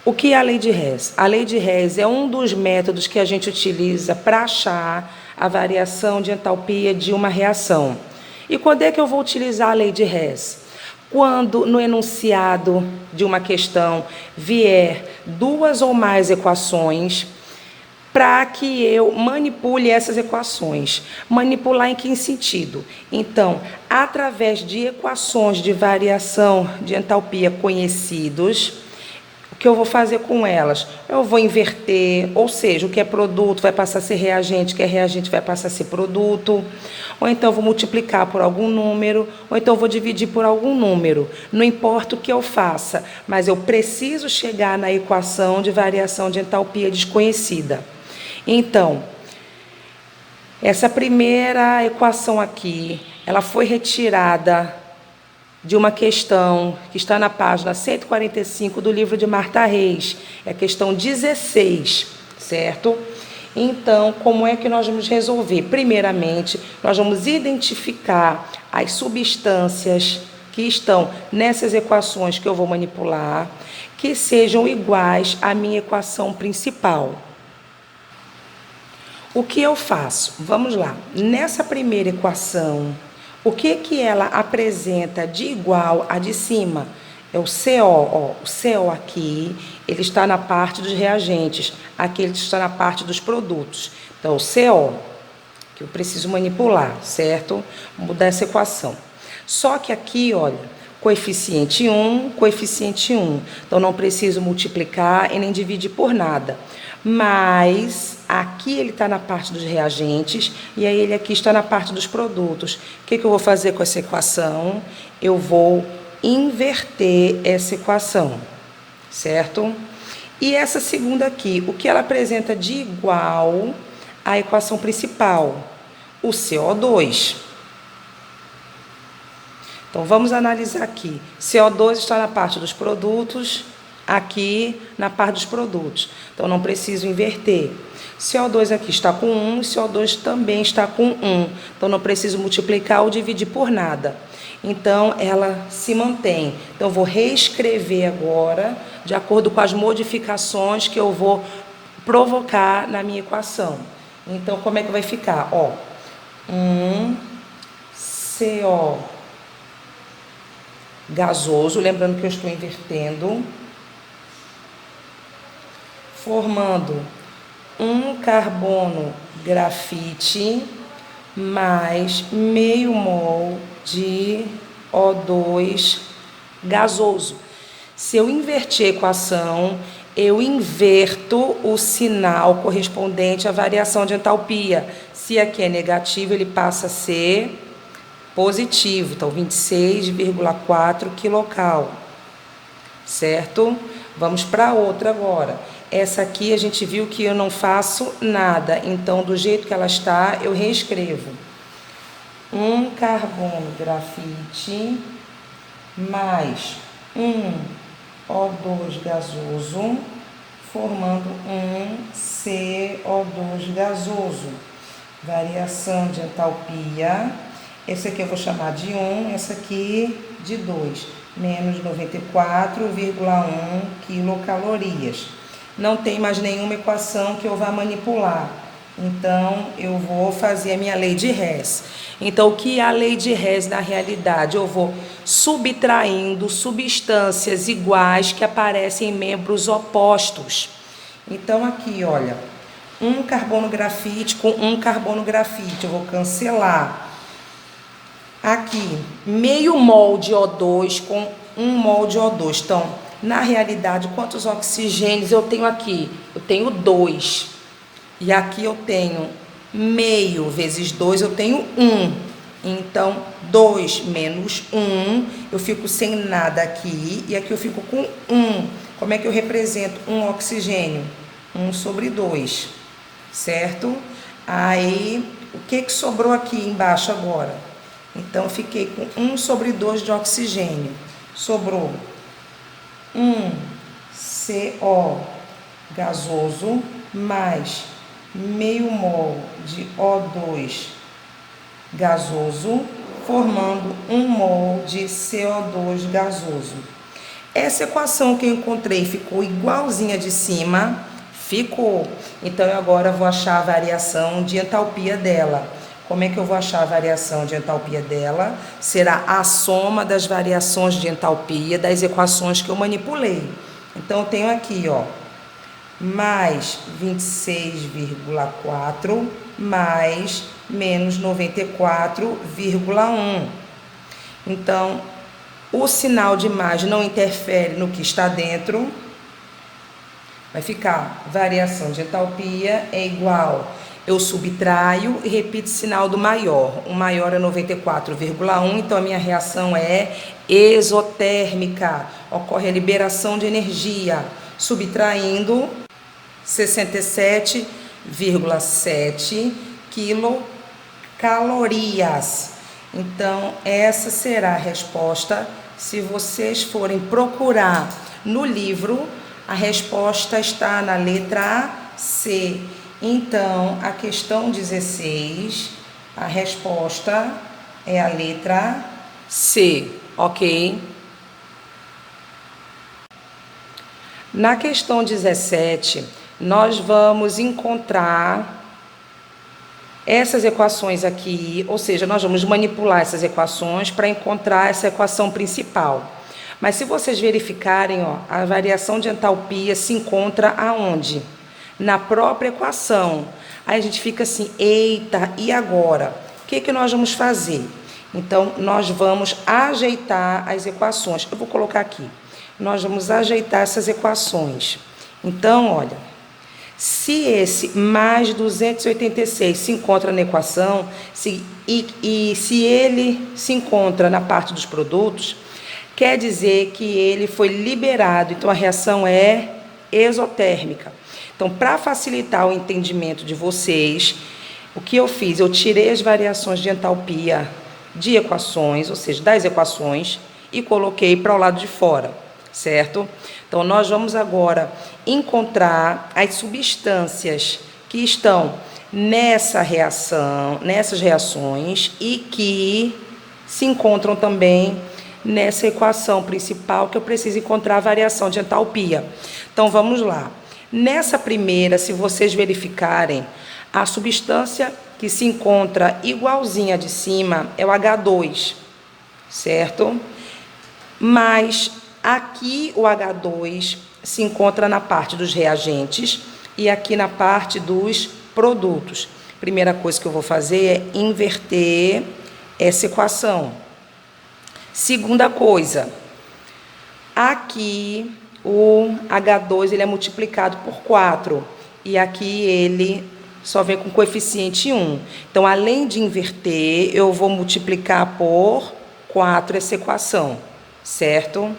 O que é a lei de Hess? A lei de Hess é um dos métodos que a gente utiliza para achar a variação de entalpia de uma reação. E quando é que eu vou utilizar a lei de Hess? Quando no enunciado de uma questão vier duas ou mais equações, para que eu manipule essas equações. Manipular em que sentido? Então, através de equações de variação de entalpia conhecidos, o que eu vou fazer com elas? Eu vou inverter, ou seja, o que é produto vai passar a ser reagente, o que é reagente vai passar a ser produto, ou então eu vou multiplicar por algum número, ou então eu vou dividir por algum número. Não importa o que eu faça, mas eu preciso chegar na equação de variação de entalpia desconhecida. Então, essa primeira equação aqui, ela foi retirada de uma questão que está na página 145 do livro de Marta Reis, é a questão 16, certo? Então, como é que nós vamos resolver? Primeiramente, nós vamos identificar as substâncias que estão nessas equações que eu vou manipular, que sejam iguais à minha equação principal. O que eu faço? Vamos lá. Nessa primeira equação, o que ela apresenta de igual à de cima? É o CO. Ó. O CO aqui, ele está na parte dos reagentes. Aqui ele está na parte dos produtos. Então, o CO, que eu preciso manipular, certo? Vou mudar essa equação. Só que aqui, olha, coeficiente 1, coeficiente 1. Então, não preciso multiplicar e nem dividir por nada. Mas aqui ele está na parte dos reagentes e aí ele aqui está na parte dos produtos. O que eu vou fazer com essa equação? Eu vou inverter essa equação, certo? E essa segunda aqui, o que ela apresenta de igual à equação principal? O CO2. Então, vamos analisar aqui. CO2 está na parte dos produtos, aqui na parte dos produtos. Então, não preciso inverter. CO2 aqui está com 1, CO2 também está com 1. Então, não preciso multiplicar ou dividir por nada. Então, ela se mantém. Então, eu vou reescrever agora, de acordo com as modificações que eu vou provocar na minha equação. Então, como é que vai ficar? Ó, 1 CO gasoso, lembrando que eu estou invertendo, formando um carbono grafite mais meio mol de O2 gasoso. Se eu inverter a equação, eu inverto o sinal correspondente à variação de entalpia. Se aqui é negativo, ele passa a ser positivo, então 26,4 quilocal, certo? Vamos para outra agora. Essa aqui a gente viu que eu não faço nada, então do jeito que ela está, eu reescrevo. Um carbono grafite mais um O2 gasoso, formando um CO2 gasoso. Variação de entalpia. Esse aqui eu vou chamar de 1, essa aqui de 2, menos 94,1 quilocalorias. Não tem mais nenhuma equação que eu vá manipular. Então, eu vou fazer a minha lei de Hess. Então, o que é a lei de Hess na realidade? Eu vou subtraindo substâncias iguais que aparecem em membros opostos. Então, aqui, olha, um carbono grafite com um carbono grafite. Eu vou cancelar. Aqui, meio mol de O2 com 1 mol de O2. Então, na realidade, quantos oxigênios eu tenho aqui? Eu tenho 2. E aqui eu tenho meio vezes 2, eu tenho 1. Então, 2 menos 1, eu fico sem nada aqui. E aqui eu fico com 1. Como é que eu represento um oxigênio? 1 sobre 2, certo? Aí, o que sobrou aqui embaixo agora? Então, fiquei com 1 sobre 2 de oxigênio. Sobrou 1 CO gasoso mais meio mol de O2 gasoso, formando 1 mol de CO2 gasoso. Essa equação que eu encontrei ficou igualzinha de cima? Ficou. Então, eu agora vou achar a variação de entalpia dela. Como é que eu vou achar a variação de entalpia dela? Será a soma das variações de entalpia das equações que eu manipulei. Então, eu tenho aqui, ó, mais 26,4 mais menos 94,1. Então, o sinal de mais não interfere no que está dentro. Vai ficar variação de entalpia é igual, eu subtraio e repito o sinal do maior. O maior é 94,1, então a minha reação é exotérmica. Ocorre a liberação de energia, subtraindo 67,7 quilocalorias. Então, essa será a resposta. Se vocês forem procurar no livro, a resposta está na letra C. Então, a questão 16, a resposta é a letra C, ok? Na questão 17, nós vamos encontrar essas equações aqui, ou seja, nós vamos manipular essas equações para encontrar essa equação principal. Mas se vocês verificarem, ó, a variação de entalpia se encontra aonde? Na própria equação. Aí a gente fica assim, eita, e agora? O que nós vamos fazer? Então, nós vamos ajeitar as equações. Eu vou colocar aqui. Nós vamos ajeitar essas equações. Então, olha, se esse mais 286 se encontra na equação, se ele se encontra na parte dos produtos, quer dizer que ele foi liberado, então a reação é exotérmica. Então, para facilitar o entendimento de vocês, o que eu fiz? Eu tirei as variações de entalpia de equações, ou seja, das equações, e coloquei para o lado de fora, certo? Então, nós vamos agora encontrar as substâncias que estão nessa reação, nessas reações e que se encontram também nessa equação principal, que eu preciso encontrar a variação de entalpia. Então, vamos lá. Nessa primeira, se vocês verificarem, a substância que se encontra igualzinha de cima é o H2, certo? Mas aqui o H2 se encontra na parte dos reagentes e aqui na parte dos produtos. Primeira coisa que eu vou fazer é inverter essa equação. Segunda coisa, aqui o H2 ele é multiplicado por 4 e aqui ele só vem com coeficiente 1. Então, além de inverter, eu vou multiplicar por 4 essa equação, certo?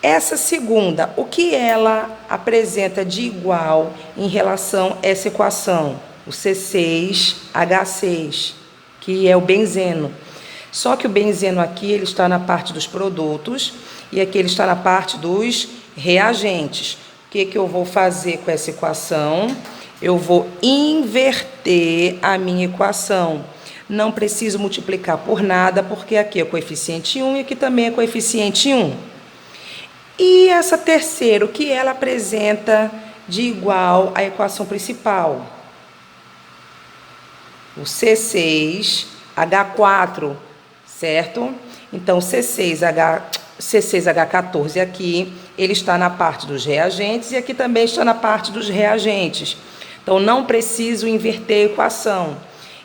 Essa segunda, o que ela apresenta de igual em relação a essa equação? O C6H6, que é o benzeno. Só que o benzeno aqui ele está na parte dos produtos e aqui ele está na parte dos reagentes. O que eu vou fazer com essa equação? Eu vou inverter a minha equação. Não preciso multiplicar por nada, porque aqui é coeficiente 1 e aqui também é coeficiente 1. E essa terceira, o que ela apresenta de igual à equação principal? O C6H4, certo? Então, C6H14 aqui, ele está na parte dos reagentes e aqui também está na parte dos reagentes. Então, não preciso inverter a equação.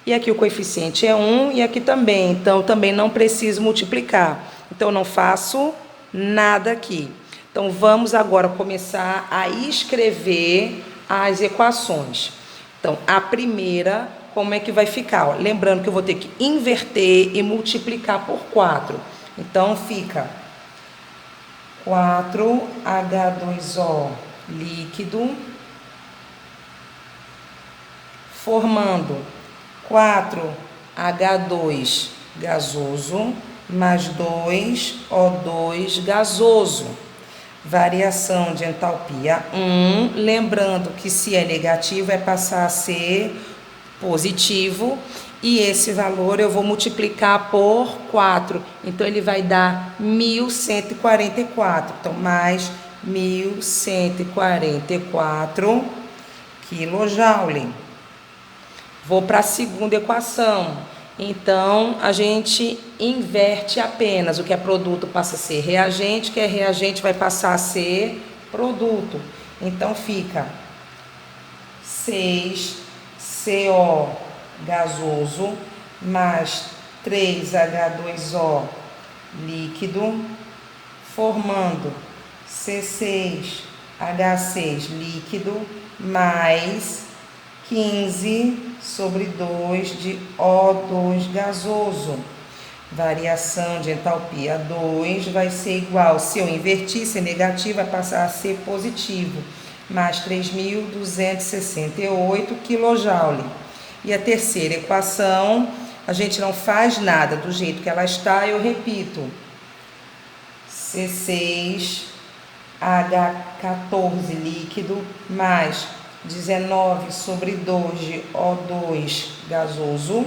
E aqui o coeficiente é 1 e aqui também. Então, também não preciso multiplicar. Então, não faço nada aqui. Então, vamos agora começar a escrever as equações. Então, a primeira, como é que vai ficar? Ó, lembrando que eu vou ter que inverter e multiplicar por 4. Então, fica 4H2O líquido, formando 4H2 gasoso, mais 2O2 gasoso. Variação de entalpia 1, lembrando que se é negativo é passar a ser positivo E esse valor eu vou multiplicar por 4. Então, ele vai dar 1.144. Então, mais 1.144 kJ. Vou para a segunda equação. Então, a gente inverte apenas. O que é produto passa a ser reagente, o que é reagente vai passar a ser produto. Então, fica 6CO gasoso mais 3H2O líquido, formando C6H6 líquido mais 15/2 de O2 gasoso. Variação de entalpia 2 vai ser igual, se eu invertir, ser negativo, vai passar a ser positivo, mais 3.268 kJ. E a terceira equação, a gente não faz nada do jeito que ela está, eu repito. C6H14 líquido mais 19/2 de O2 gasoso,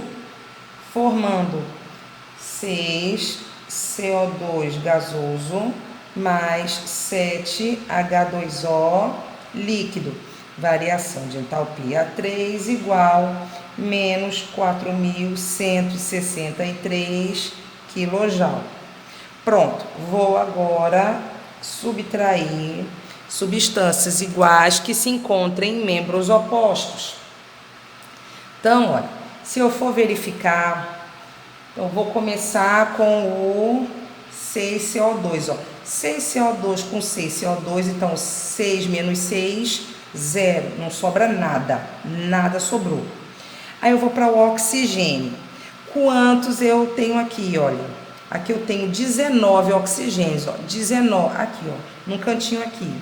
formando 6CO2 gasoso mais 7H2O líquido. Variação de entalpia 3 igual menos 4.163 kJ. Pronto, vou agora subtrair substâncias iguais que se encontram em membros opostos. Então, olha, se eu for verificar, eu vou começar com o 6CO2. 6CO2 com 6CO2, então 6 menos 6, 0. Não sobra nada, nada sobrou. Aí eu vou para o oxigênio. Quantos eu tenho aqui, olha? Aqui eu tenho 19 oxigênios, ó. 19, aqui, ó, num cantinho aqui.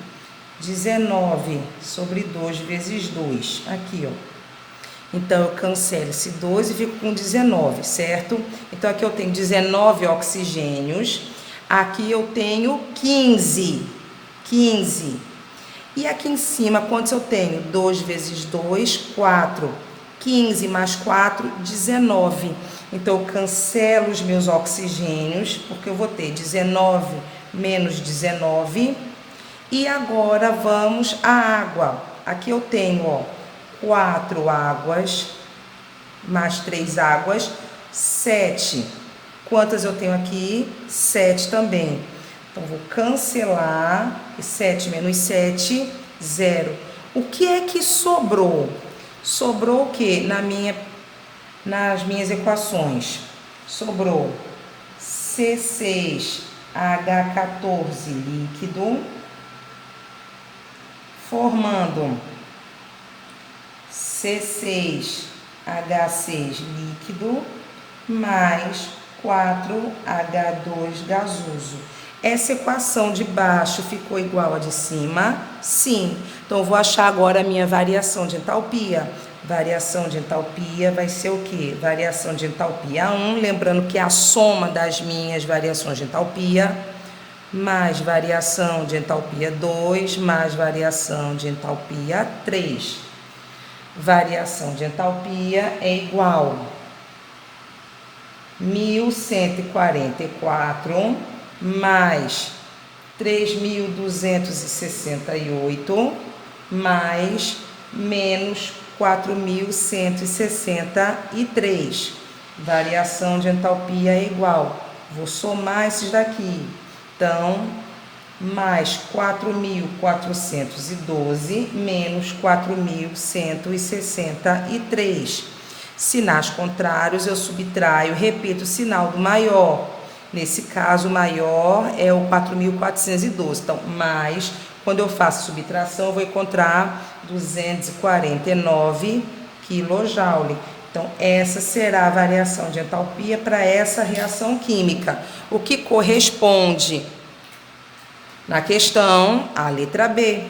19/2 vezes 2, aqui, ó. Então, eu cancelo esse 2 e fico com 19, certo? Então, aqui eu tenho 19 oxigênios. Aqui eu tenho 15. E aqui em cima, quantos eu tenho? 2 vezes 2, 4. 15 mais 4, 19. Então, eu cancelo os meus oxigênios, porque eu vou ter 19 menos 19. E agora vamos à água. Aqui eu tenho, ó, 4 águas, mais 3 águas, 7. Quantas eu tenho aqui? 7 também. Então, vou cancelar. 7 menos 7, 0. O que é que sobrou? Sobrou o que nas minhas equações? Sobrou C6H14 líquido, formando C6H6 líquido mais 4H2 gasoso. Essa equação de baixo ficou igual à de cima? Sim. Então, eu vou achar agora a minha variação de entalpia. Variação de entalpia vai ser o quê? Variação de entalpia 1, lembrando que é a soma das minhas variações de entalpia, mais variação de entalpia 2, mais variação de entalpia 3. Variação de entalpia é igual a 1.144 mais 3.268 mais menos 4.163. Variação de entalpia é igual. Vou somar esses daqui. Então, mais 4.412 menos 4.163. Sinais contrários, eu subtraio, repito o sinal do maior. Nesse caso, o maior é o 4.412. Então, mais, quando eu faço subtração, eu vou encontrar 249 kJ. Então, essa será a variação de entalpia para essa reação química, o que corresponde na questão à letra B.